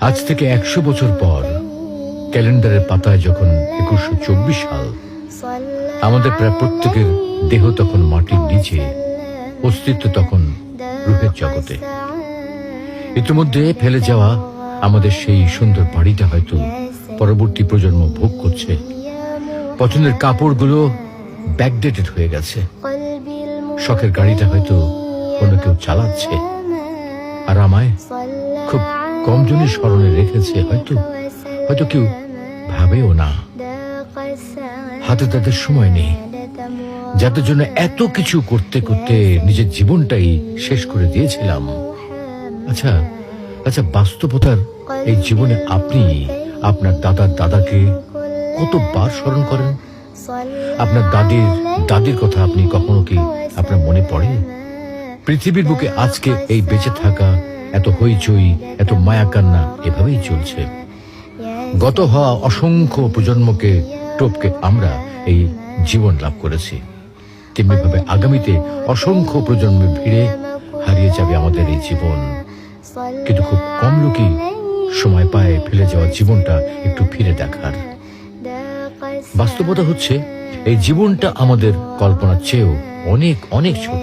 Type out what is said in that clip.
আজ থেকে 100 বছর পর ক্যালেন্ডারের পাতায় যখন 2124 সাল, আমাদের প্রায় প্রত্যেকের দেহ তখন মাটির নিচে, অস্তিত্ব তখন রূহের জগতে। ইতিমধ্যে ফেলে যাওয়া আমাদের সেই সুন্দর বাড়িটা হয়তো পরবর্তী প্রজন্ম ভোগ করছে। পছন্দের কাপড়গুলো ব্যাকডেটেড হয়ে গেছে। শখের গাড়িটা হয়তো অন্য কেউ চালাচ্ছে, আর আমায় খুব কম জনই স্মরণে রেখেছে। হয়তো কেউ ভাবেও না। হাতে তাদের সময় নেই, যাদের জন্য এত কিছু করতে করতে নিজের জীবনটাই শেষ করে দিয়েছিলাম। আচ্ছা, বাস্তবতার এই জীবনে আপনি আপনার দাদাকে কতবার স্মরণ করেন? আপনার দাদির কথা আপনি কখনো কি আপনার মনে পড়ে? পৃথিবীর বুকে আজকে এই বেঁচে থাকা, এত হইচই, এত মায়া কান্না এভাবেই চলছে। গত হওয়া অসংখ্য প্রজন্মকে টপকে আমরা এই জীবন লাভ করেছি। তেমনিভাবে আগামীতে অসংখ্য প্রজন্মের ভিড়ে হারিয়ে যাবে আমাদের এই জীবন। কিন্তু খুব কম লোকই সময় পায় ফেলে যাওয়া জীবনটা একটু ফিরে দেখার। বাস্তবতা হচ্ছে এই জীবনটা আমাদের কল্পনার চেয়েও অনেক অনেক ছোট।